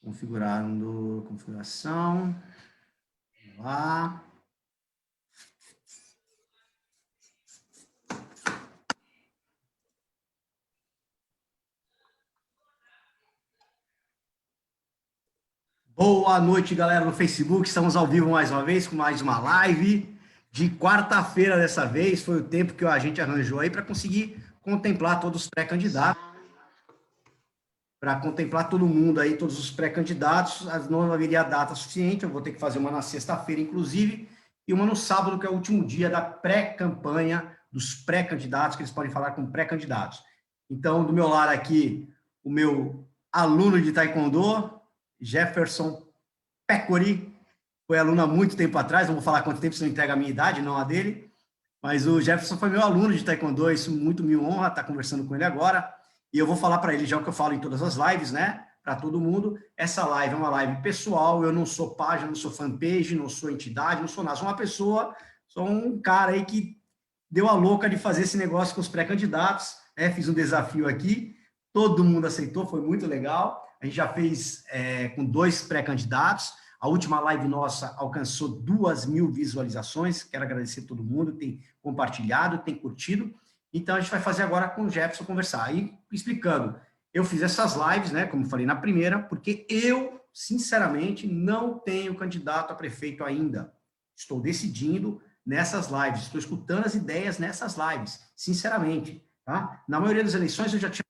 Configurando configuração. Vamos lá. Boa noite, galera do Facebook. Estamos ao vivo mais uma vez com mais uma live de quarta-feira dessa vez. Foi o tempo que a gente arranjou aí para conseguir contemplar todos os pré-candidatos. Para contemplar todo mundo aí, todos os pré-candidatos. Não haveria data suficiente, eu vou ter que fazer uma na sexta-feira, inclusive, e uma no sábado, que é o último dia da pré-campanha dos pré-candidatos, que eles podem falar com pré-candidatos. Então, do meu lado aqui, o meu aluno de Taekwondo, Jefferson Peccori, foi aluno há muito tempo atrás, não vou falar quanto tempo, se não entrega a minha idade, não a dele, mas o Jefferson foi meu aluno de Taekwondo, isso muito me honra estar conversando com ele agora, e eu vou falar para ele já o que eu falo em todas as lives, né, para todo mundo. Essa live é uma live pessoal, eu não sou página, não sou fanpage, não sou entidade, não sou nada, sou uma pessoa, sou um cara aí que deu a louca de fazer esse negócio com os pré-candidatos, né, fiz um desafio aqui, todo mundo aceitou, foi muito legal. A gente já fez com 2 pré-candidatos. A última live nossa alcançou 2.000 visualizações. Quero agradecer a todo mundo que tem compartilhado, tem curtido. Então, a gente vai fazer agora com o Jefferson conversar. Aí, explicando, eu fiz essas lives, né, como falei na primeira, porque eu, sinceramente, não tenho candidato a prefeito ainda. Estou decidindo nessas lives, estou escutando as ideias nessas lives, sinceramente. Tá? Na maioria das eleições, eu já tinha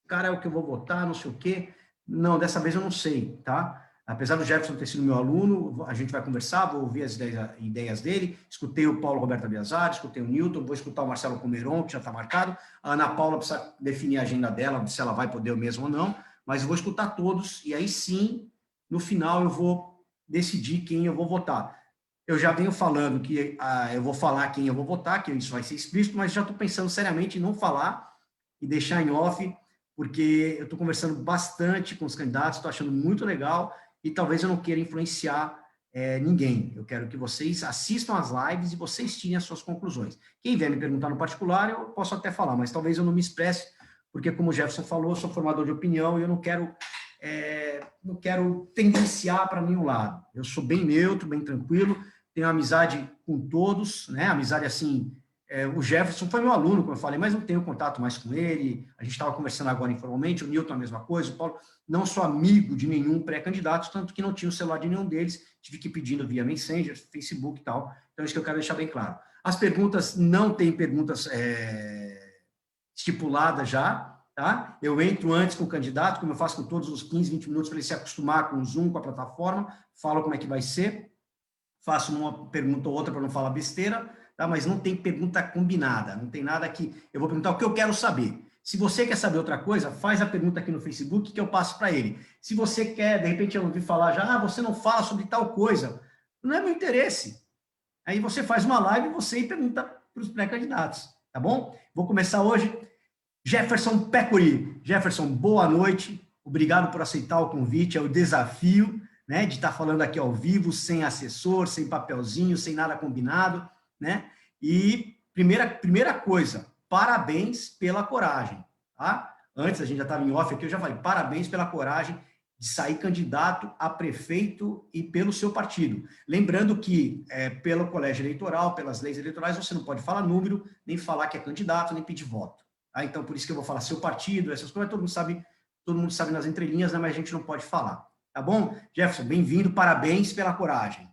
cara, é o que eu vou votar, não sei o quê. Não, dessa vez eu não sei, tá? Apesar do Jefferson ter sido meu aluno, a gente vai conversar, vou ouvir as ideias dele, escutei o Paulo Roberto Abiazar, escutei o Newton, vou escutar o Marcelo Comeron, que já está marcado, a Ana Paula precisa definir a agenda dela, se ela vai poder mesmo ou não, mas vou escutar todos, e aí sim, no final eu vou decidir quem eu vou votar. Eu já venho falando que eu vou falar quem eu vou votar, que isso vai ser explícito, mas já estou pensando seriamente em não falar e deixar em off, porque eu estou conversando bastante com os candidatos, estou achando muito legal, e talvez eu não queira influenciar ninguém. Eu quero que vocês assistam às lives e vocês tirem as suas conclusões. Quem vier me perguntar no particular, eu posso até falar, mas talvez eu não me expresse, porque como o Jefferson falou, eu sou formador de opinião e eu não quero tendenciar para nenhum lado. Eu sou bem neutro, bem tranquilo, tenho amizade com todos, né? Amizade assim... o Jefferson foi meu aluno, como eu falei, mas não tenho contato mais com ele, a gente estava conversando agora informalmente, o Newton a mesma coisa, o Paulo, não sou amigo de nenhum pré-candidato, tanto que não tinha o celular de nenhum deles, tive que ir pedindo via Messenger, Facebook e tal, então isso que eu quero deixar bem claro. As perguntas, não tem perguntas estipuladas já, tá? Eu entro antes com o candidato, como eu faço com todos os 15, 20 minutos, para ele se acostumar com o Zoom, com a plataforma, falo como é que vai ser, faço uma pergunta ou outra para não falar besteira, tá? Mas não tem pergunta combinada, não tem nada que... Eu vou perguntar o que eu quero saber. Se você quer saber outra coisa, faz a pergunta aqui no Facebook que eu passo para ele. Se você quer, de repente eu ouvi falar já, você não fala sobre tal coisa, não é meu interesse. Aí você faz uma live e você pergunta para os pré-candidatos, tá bom? Vou começar hoje. Jefferson Peccori. Jefferson, boa noite. Obrigado por aceitar o convite, é o desafio, né, de estar falando aqui ao vivo, sem assessor, sem papelzinho, sem nada combinado, né? E primeira coisa, parabéns pela coragem, tá? Antes a gente já estava em off aqui, eu já falei, parabéns pela coragem de sair candidato a prefeito e pelo seu partido. Lembrando que pelo colégio eleitoral, pelas leis eleitorais, você não pode falar número, nem falar que é candidato, nem pedir voto. Tá? Então, por isso que eu vou falar seu partido, essas coisas, todo mundo sabe nas entrelinhas, né, mas a gente não pode falar. Tá bom? Jefferson, bem-vindo, parabéns pela coragem.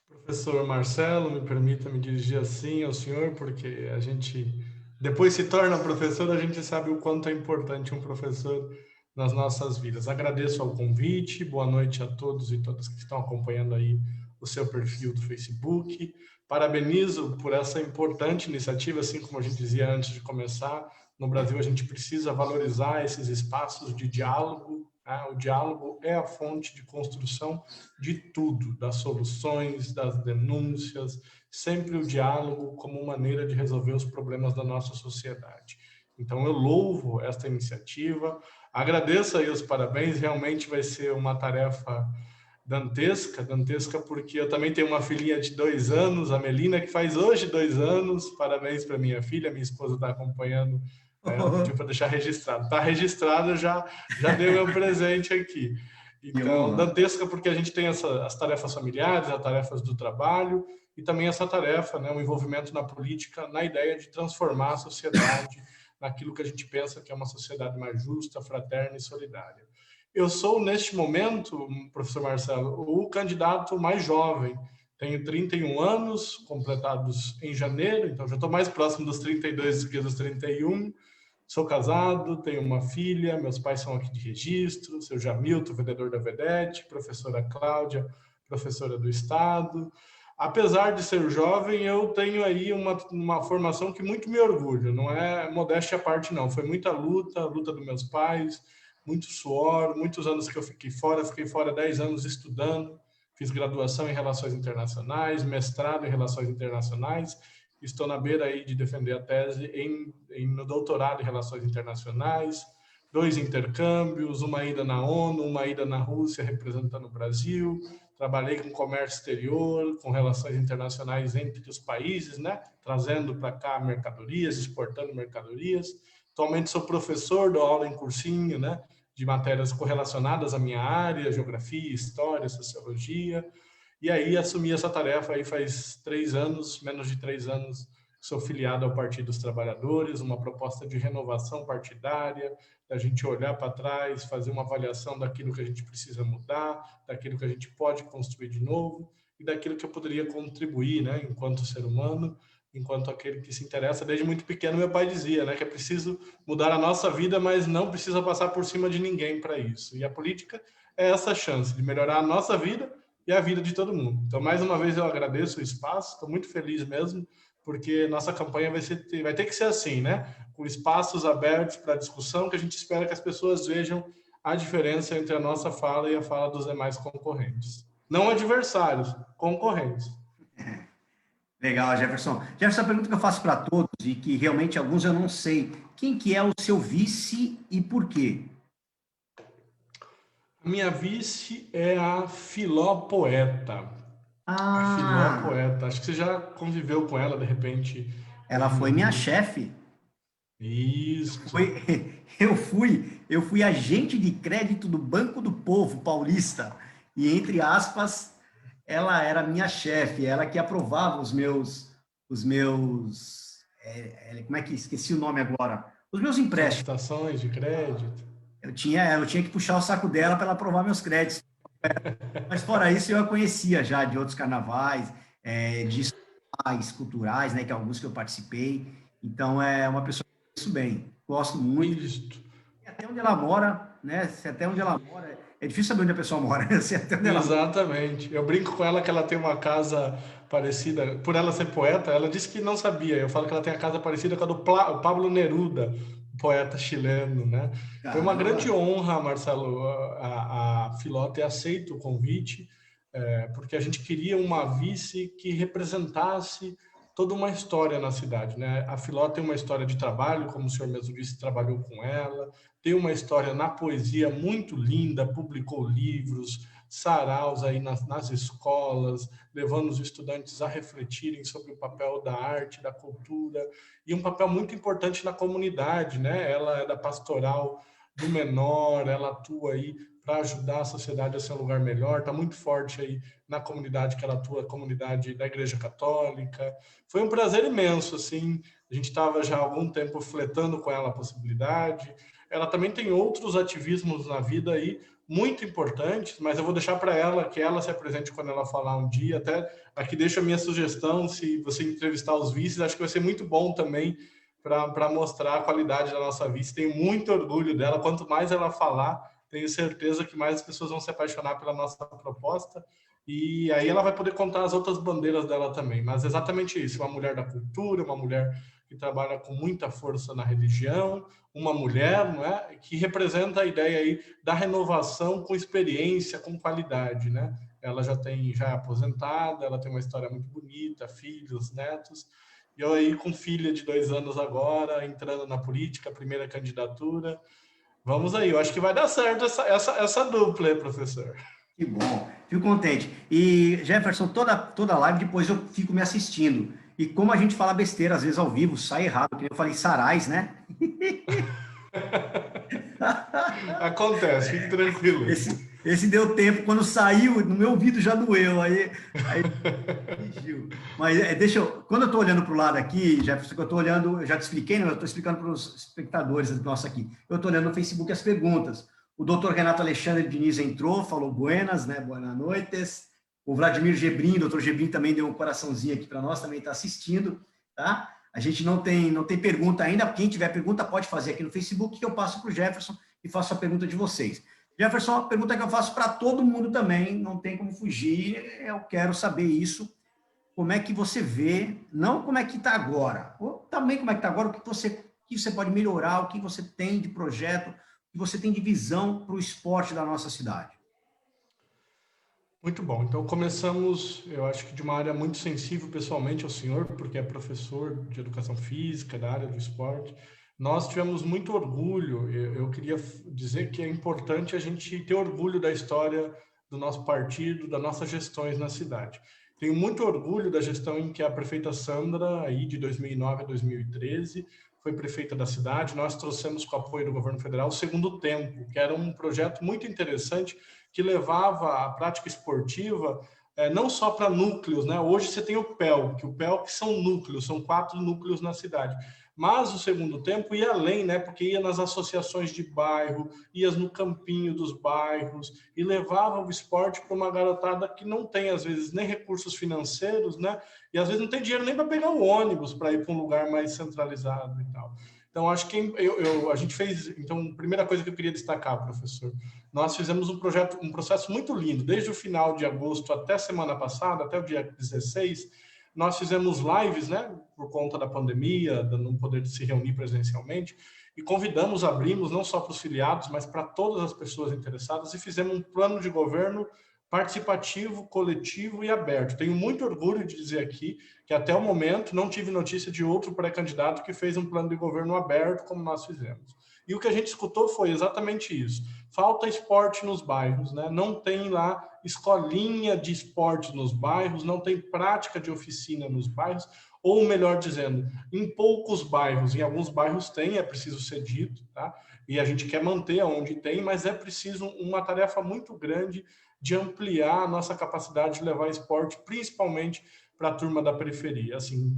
Professor Marcelo, me permita me dirigir assim ao senhor, porque a gente, depois se torna professor, a gente sabe o quanto é importante um professor nas nossas vidas. Agradeço ao convite, boa noite a todos e todas que estão acompanhando aí o seu perfil do Facebook. Parabenizo por essa importante iniciativa, assim como a gente dizia antes de começar, no Brasil a gente precisa valorizar esses espaços de diálogo. O diálogo é a fonte de construção de tudo, das soluções, das denúncias, sempre o diálogo como maneira de resolver os problemas da nossa sociedade. Então eu louvo esta iniciativa, agradeço aí os parabéns, realmente vai ser uma tarefa dantesca, porque eu também tenho uma filhinha de 2 anos, a Melina, que faz hoje 2 anos, parabéns para minha filha, minha esposa está acompanhando Ela pediu para deixar registrado. Está registrado, já deu meu presente aqui. Então, dantesca porque a gente tem as tarefas familiares, as tarefas do trabalho e também essa tarefa, né, o envolvimento na política, na ideia de transformar a sociedade naquilo que a gente pensa que é uma sociedade mais justa, fraterna e solidária. Eu sou, neste momento, professor Marcelo, o candidato mais jovem. Tenho 31 anos, completados em janeiro, então já estou mais próximo dos 32 do que dos 31. Sou casado, tenho uma filha, meus pais são aqui de Registro, seu Jamilton, vereador da Vedete, professora Cláudia, professora do Estado. Apesar de ser jovem, eu tenho aí uma formação que muito me orgulha, não é modéstia à parte não, foi muita luta, a luta dos meus pais, muito suor, muitos anos que eu fiquei fora 10 anos estudando, fiz graduação em Relações Internacionais, mestrado em Relações Internacionais, estou na beira aí de defender a tese no doutorado em Relações Internacionais, 2 intercâmbios, uma ida na ONU, uma ida na Rússia representando o Brasil, trabalhei com comércio exterior, com relações internacionais entre os países, né? Trazendo para cá mercadorias, exportando mercadorias. Atualmente sou professor, dou aula em cursinho, né? De matérias correlacionadas à minha área, geografia, história, sociologia. E aí assumi essa tarefa aí faz 3 anos, menos de 3 anos, sou filiado ao Partido dos Trabalhadores, uma proposta de renovação partidária, da gente olhar para trás, fazer uma avaliação daquilo que a gente precisa mudar, daquilo que a gente pode construir de novo e daquilo que eu poderia contribuir, né, enquanto ser humano, enquanto aquele que se interessa. Desde muito pequeno, meu pai dizia, né, que é preciso mudar a nossa vida, mas não precisa passar por cima de ninguém para isso. E a política é essa chance de melhorar a nossa vida e a vida de todo mundo. Então, mais uma vez, eu agradeço o espaço, estou muito feliz mesmo, porque nossa campanha vai ter que ser assim, né? Com espaços abertos para discussão, que a gente espera que as pessoas vejam a diferença entre a nossa fala e a fala dos demais concorrentes. Não adversários, concorrentes. Legal, Jefferson. Jefferson, a pergunta que eu faço para todos, e que realmente alguns eu não sei, quem que é o seu vice e por quê? Minha vice é a Filó Poeta. A Filó Poeta. Acho que você já conviveu com ela, de repente. Ela foi minha chefe. Isso. Eu fui agente de crédito do Banco do Povo Paulista. E, entre aspas, ela era minha chefe, ela que aprovava como é que esqueci o nome agora? Os meus empréstimos. Prestações de crédito. Eu tinha que puxar o saco dela para ela aprovar meus créditos. Mas fora isso, eu a conhecia já de outros carnavais, de escolas culturais, né, que alguns que eu participei. Então, é uma pessoa que eu conheço bem, gosto muito. Isso. E até onde ela mora, né? Se até onde ela mora, é difícil saber onde a pessoa mora. Né? Se até onde ela Exatamente. Eu brinco com ela que ela tem uma casa parecida, por ela ser poeta, ela disse que não sabia. Eu falo que ela tem a casa parecida com a do Pablo Neruda, poeta chileno, né? Foi uma grande honra, Marcelo, a Filó ter aceito o convite, porque a gente queria uma vice que representasse toda uma história na cidade, né? A Filó tem uma história de trabalho, como o senhor mesmo disse, trabalhou com ela, tem uma história na poesia muito linda, publicou livros, saraus aí nas escolas, levando os estudantes a refletirem sobre o papel da arte, da cultura, e um papel muito importante na comunidade, né? Ela é da pastoral do menor, ela atua aí para ajudar a sociedade a ser um lugar melhor, está muito forte aí na comunidade que ela atua, a comunidade da Igreja Católica. Foi um prazer imenso, assim, a gente estava já há algum tempo fletando com ela a possibilidade. Ela também tem outros ativismos na vida aí, muito importantes, mas eu vou deixar para ela, que ela se apresente quando ela falar um dia. Até aqui deixo a minha sugestão, se você entrevistar os vices, acho que vai ser muito bom também para mostrar a qualidade da nossa vice. Tenho muito orgulho dela, quanto mais ela falar, tenho certeza que mais as pessoas vão se apaixonar pela nossa proposta, e aí ela vai poder contar as outras bandeiras dela também. Mas exatamente isso, uma mulher da cultura, uma mulher que trabalha com muita força na religião, uma mulher, não é, que representa a ideia aí da renovação com experiência, com qualidade, né? Ela já é aposentada, ela tem uma história muito bonita, filhos, netos, e eu aí com filha de 2 anos agora, entrando na política, primeira candidatura. Vamos aí, eu acho que vai dar certo essa dupla, professor. Que bom, fico contente. E, Jefferson, toda live depois eu fico me assistindo. E como a gente fala besteira, às vezes ao vivo, sai errado, que eu falei Sarais, né? Acontece, fique tranquilo. Esse deu tempo, quando saiu, no meu ouvido já doeu, aí corrigiu. Mas deixa eu, quando eu estou olhando para o lado aqui, Jefferson, que eu estou olhando, eu já te expliquei, né? Eu estou explicando para os espectadores nossos aqui. Eu estou olhando no Facebook as perguntas. O doutor Renato Alexandre Diniz entrou, falou buenas, né? Boas noites. O Vladimir Gebrim, doutor Gebrim também deu um coraçãozinho aqui para nós, também está assistindo, tá? A gente não tem pergunta ainda. Quem tiver pergunta pode fazer aqui no Facebook, que eu passo para o Jefferson e faço a pergunta de vocês. Jefferson, a pergunta que eu faço para todo mundo também, não tem como fugir, eu quero saber isso. Como é que você vê, não como é que está agora, ou também como é que está agora, o que você pode melhorar, o que você tem de projeto, o que você tem de visão para o esporte da nossa cidade. Muito bom. Então, começamos, eu acho que de uma área muito sensível pessoalmente ao senhor, porque é professor de educação física, da área do esporte. Nós tivemos muito orgulho, eu queria dizer que é importante a gente ter orgulho da história do nosso partido, das nossas gestões na cidade. Tenho muito orgulho da gestão em que a prefeita Sandra, aí de 2009 a 2013, foi prefeita da cidade. Nós trouxemos com o apoio do governo federal o Segundo Tempo, que era um projeto muito interessante que levava a prática esportiva não só para núcleos, né? Hoje você tem o PEL, que são núcleos, são 4 núcleos na cidade. Mas o Segundo Tempo ia além, né? Porque ia nas associações de bairro, ia no campinho dos bairros e levava o esporte para uma garotada que não tem, às vezes, nem recursos financeiros, né? E às vezes não tem dinheiro nem para pegar o ônibus para ir para um lugar mais centralizado e tal. Então, acho que a gente fez... Então, primeira coisa que eu queria destacar, professor, nós fizemos um processo muito lindo. Desde o final de agosto até a semana passada, até o dia 16, nós fizemos lives, né, por conta da pandemia, de não poder se reunir presencialmente, e abrimos não só para os filiados, mas para todas as pessoas interessadas, e fizemos um plano de governo participativo, coletivo e aberto. Tenho muito orgulho de dizer aqui que até o momento não tive notícia de outro pré-candidato que fez um plano de governo aberto como nós fizemos. E o que a gente escutou foi exatamente isso. Falta esporte nos bairros, né? Não tem lá escolinha de esporte nos bairros, não tem prática de oficina nos bairros, ou melhor dizendo, em poucos bairros, em alguns bairros tem, é preciso ser dito, tá? E a gente quer manter onde tem, mas é preciso uma tarefa muito grande de ampliar a nossa capacidade de levar esporte, principalmente para a turma da periferia. Assim,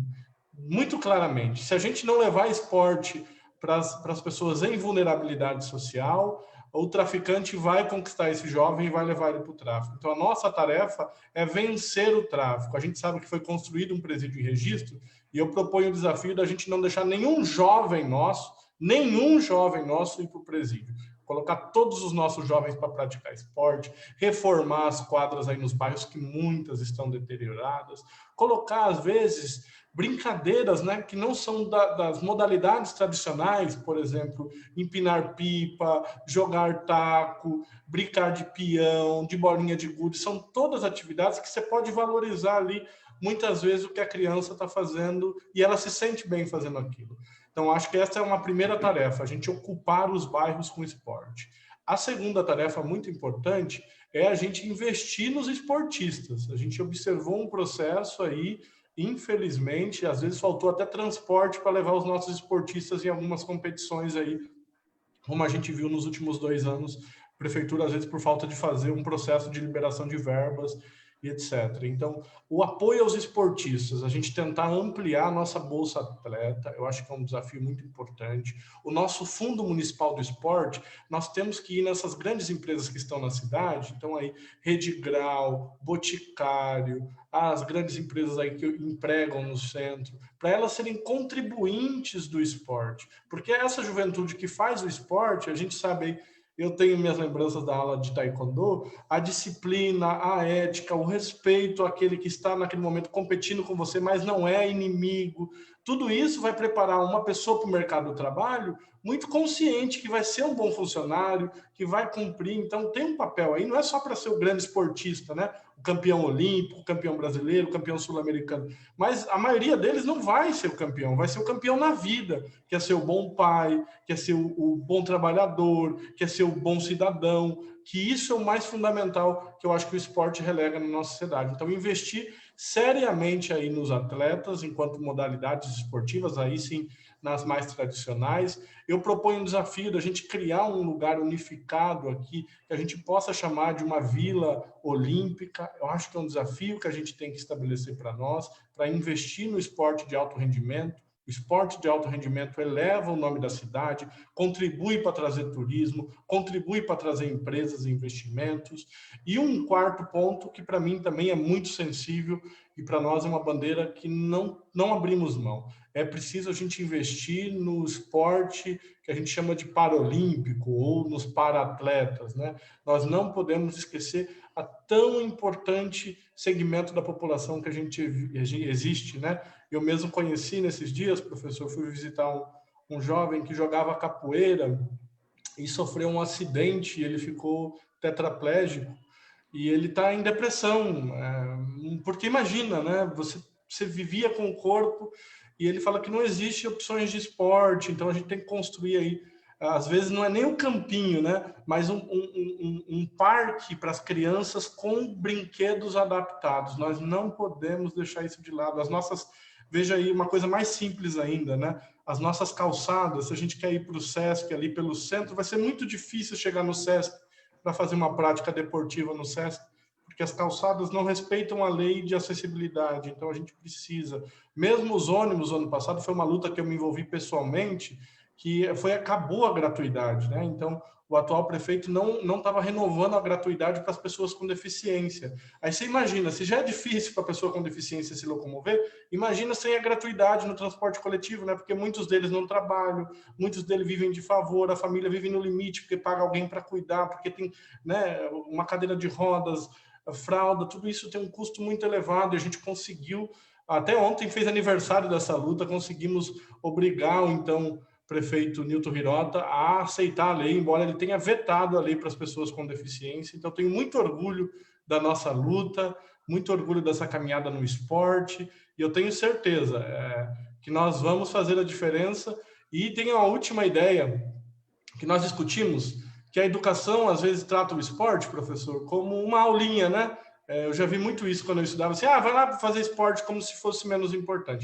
muito claramente, se a gente não levar esporte para as pessoas em vulnerabilidade social, o traficante vai conquistar esse jovem e vai levar ele para o tráfico. Então, a nossa tarefa é vencer o tráfico. A gente sabe que foi construído um presídio em registro e eu proponho o desafio da gente não deixar nenhum jovem nosso ir para o presídio. Colocar todos os nossos jovens para praticar esporte, reformar as quadras aí nos bairros, que muitas estão deterioradas, colocar, às vezes, brincadeiras, né, que não são das modalidades tradicionais, por exemplo, empinar pipa, jogar taco, brincar de peão, de bolinha de gude, são todas atividades que você pode valorizar ali, muitas vezes, o que a criança está fazendo e ela se sente bem fazendo aquilo. Então, acho que essa é uma primeira tarefa, a gente ocupar os bairros com esporte. A segunda tarefa muito importante é a gente investir nos esportistas. A gente observou um processo aí, infelizmente, às vezes faltou até transporte para levar os nossos esportistas em algumas competições aí, como a gente viu nos últimos 2 anos, a prefeitura, às vezes, por falta de fazer um processo de liberação de verbas e etc. Então, o apoio aos esportistas, a gente tentar ampliar a nossa Bolsa Atleta, eu acho que é um desafio muito importante. O nosso Fundo Municipal do Esporte, nós temos que ir nessas grandes empresas que estão na cidade, então aí Rede Grau, Boticário, as grandes empresas aí que empregam no centro, para elas serem contribuintes do esporte, porque essa juventude que faz o esporte, a gente sabe aí, eu tenho minhas lembranças da aula de taekwondo, a disciplina, a ética, o respeito àquele que está naquele momento competindo com você, mas não é inimigo. Tudo isso vai preparar uma pessoa para o mercado do trabalho muito consciente que vai ser um bom funcionário, que vai cumprir. Então, tem um papel aí, não é só para ser o grande esportista, né? O campeão olímpico, o campeão brasileiro, o campeão sul-americano. Mas a maioria deles não vai ser o campeão, vai ser o campeão na vida. Quer ser o bom pai, quer ser o bom trabalhador, quer ser o bom cidadão, que isso é o mais fundamental que eu acho que o esporte relega na nossa sociedade. Então, investir seriamente aí nos atletas, enquanto modalidades esportivas, aí sim, nas mais tradicionais. Eu proponho um desafio da gente criar um lugar unificado aqui, que a gente possa chamar de uma vila olímpica. Eu acho que é um desafio que a gente tem que estabelecer para nós, para investir no esporte de alto rendimento. O esporte de alto rendimento eleva o nome da cidade, contribui para trazer turismo, contribui para trazer empresas e investimentos. E um quarto ponto, que para mim também é muito sensível e para nós é uma bandeira que não abrimos mão. É preciso a gente investir no esporte que a gente chama de paralímpico ou nos para-atletas, né? Nós não podemos esquecer a tão importante segmento da população que a gente existe, né? Eu mesmo conheci nesses dias, professor, fui visitar um jovem que jogava capoeira e sofreu um acidente, e ele ficou tetraplégico e ele está em depressão, porque imagina, né? Você vivia com o corpo e ele fala que não existe opções de esporte, então a gente tem que construir aí, às vezes não é nem um campinho, né? Mas um parque para as crianças com brinquedos adaptados. Nós não podemos deixar isso de lado. Veja aí uma coisa mais simples ainda, né? As nossas calçadas, se a gente quer ir para o Sesc, ali pelo centro, vai ser muito difícil chegar no Sesc para fazer uma prática deportiva no Sesc, porque as calçadas não respeitam a lei de acessibilidade. Então a gente precisa, mesmo os ônibus, ano passado foi uma luta que eu me envolvi pessoalmente, que acabou a gratuidade, né? Então o atual prefeito não estava renovando a gratuidade para as pessoas com deficiência. Aí você imagina, se já é difícil para a pessoa com deficiência se locomover, imagina sem a gratuidade no transporte coletivo, né? Porque muitos deles não trabalham, muitos deles vivem de favor, a família vive no limite porque paga alguém para cuidar, porque tem, né, uma cadeira de rodas, a fralda, tudo isso tem um custo muito elevado e a gente conseguiu, até ontem fez aniversário dessa luta, conseguimos obrigar o então prefeito Nilton Hirota a aceitar a lei, embora ele tenha vetado a lei para as pessoas com deficiência. Então, tenho muito orgulho da nossa luta, muito orgulho dessa caminhada no esporte, e eu tenho certeza que nós vamos fazer a diferença. E tem uma última ideia que nós discutimos, que a educação, às vezes, trata o esporte, professor, como uma aulinha, né? Eu já vi muito isso quando eu estudava, assim, vai lá fazer esporte como se fosse menos importante.